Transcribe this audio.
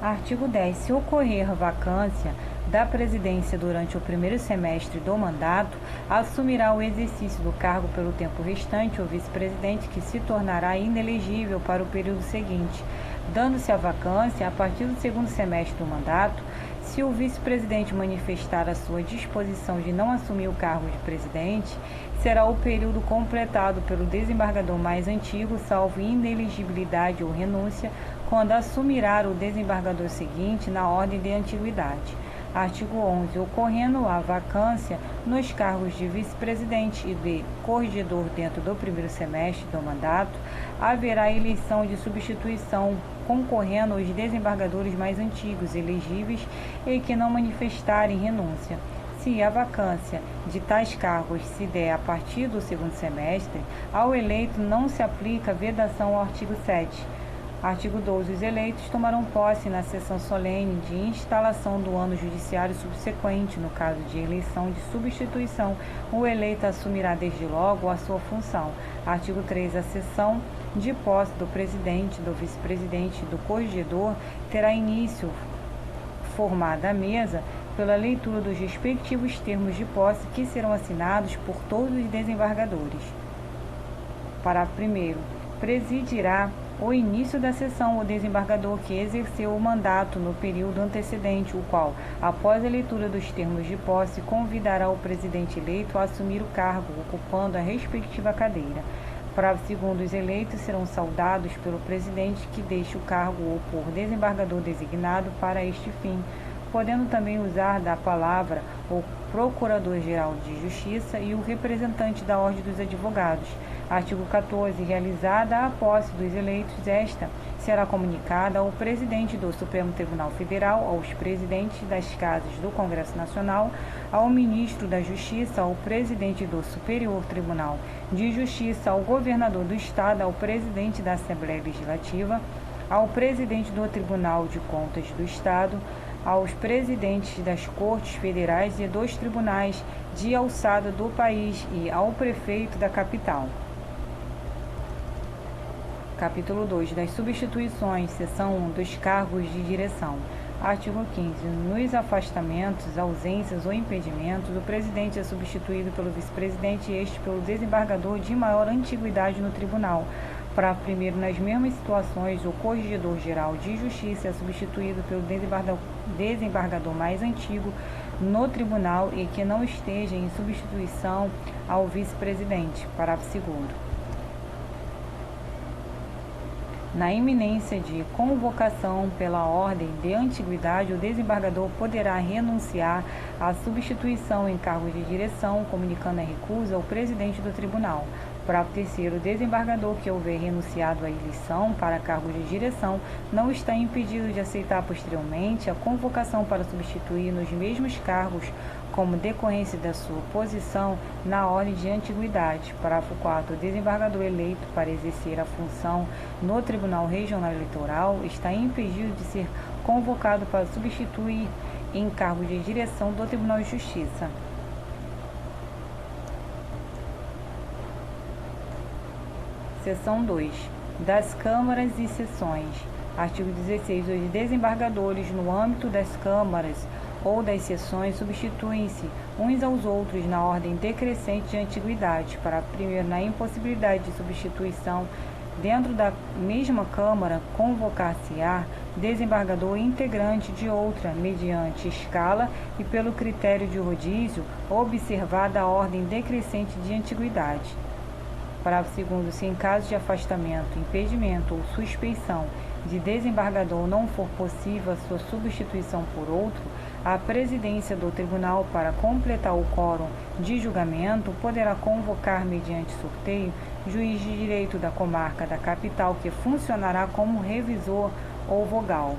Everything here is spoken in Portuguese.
Artigo 10. Se ocorrer vacância da presidência durante o primeiro semestre do mandato, assumirá o exercício do cargo pelo tempo restante o vice-presidente, que se tornará inelegível para o período seguinte, dando-se a vacância a partir do segundo semestre do mandato. Se o vice-presidente manifestar a sua disposição de não assumir o cargo de presidente, será o período completado pelo desembargador mais antigo, salvo inelegibilidade ou renúncia, quando assumirá o desembargador seguinte na ordem de antiguidade. Artigo 11. Ocorrendo a vacância nos cargos de vice-presidente e de corregedor dentro do primeiro semestre do mandato, haverá eleição de substituição, concorrendo os desembargadores mais antigos, elegíveis e que não manifestarem renúncia. Se a vacância de tais cargos se der a partir do segundo semestre, ao eleito não se aplica a vedação ao artigo 7. Artigo 12. Os eleitos tomarão posse na sessão solene de instalação do ano judiciário subsequente. No caso de eleição de substituição, o eleito assumirá desde logo a sua função. Artigo 3. A sessão de posse do presidente, do vice-presidente e do corregedor terá início formada a mesa pela leitura dos respectivos termos de posse, que serão assinados por todos os desembargadores. Parágrafo 1º. Presidirá o início da sessão o desembargador que exerceu o mandato no período antecedente, o qual, após a leitura dos termos de posse, convidará o presidente eleito a assumir o cargo, ocupando a respectiva cadeira. Parágrafo 2º. Os eleitos serão saudados pelo presidente que deixe o cargo ou por desembargador designado para este fim, podendo também usar da palavra o Procurador-Geral de Justiça e o representante da Ordem dos Advogados. Artigo 14. Realizada a posse dos eleitos, esta será comunicada ao presidente do Supremo Tribunal Federal, aos presidentes das Casas do Congresso Nacional, ao ministro da Justiça, ao presidente do Superior Tribunal de Justiça, ao governador do Estado, ao presidente da Assembleia Legislativa, ao presidente do Tribunal de Contas do Estado, aos presidentes das Cortes Federais e dos tribunais de alçada do país e ao prefeito da capital. Capítulo 2. Das substituições, seção 1, dos cargos de direção. Artigo 15. Nos afastamentos, ausências ou impedimentos, o presidente é substituído pelo vice-presidente e este pelo desembargador de maior antiguidade no tribunal. Parágrafo 1º. Nas mesmas situações, o corregedor-geral de justiça é substituído pelo desembargador mais antigo no tribunal e que não esteja em substituição ao vice-presidente. Parágrafo 2º. Na iminência de convocação pela ordem de antiguidade, o desembargador poderá renunciar à substituição em cargo de direção, comunicando a recusa ao presidente do tribunal. Parágrafo 3º. O desembargador que houver renunciado à eleição para cargo de direção não está impedido de aceitar posteriormente a convocação para substituir nos mesmos cargos como decorrência da sua posição na ordem de antiguidade. Parágrafo 4º. O desembargador eleito para exercer a função no Tribunal Regional Eleitoral está impedido de ser convocado para substituir em cargo de direção do Tribunal de Justiça. Seção 2. Das câmaras e sessões. Artigo 16. Os desembargadores, no âmbito das câmaras ou das sessões, substituem-se uns aos outros na ordem decrescente de antiguidade. Parágrafo 1º. Na impossibilidade de substituição dentro da mesma Câmara, convocar-se-á desembargador integrante de outra, mediante escala e pelo critério de rodízio, observada a ordem decrescente de antiguidade. Parágrafo 2º. Se em caso de afastamento, impedimento ou suspeição de desembargador não for possível a sua substituição por outro, a presidência do tribunal, para completar o quórum de julgamento, poderá convocar, mediante sorteio, juiz de direito da comarca da capital, que funcionará como revisor ou vogal.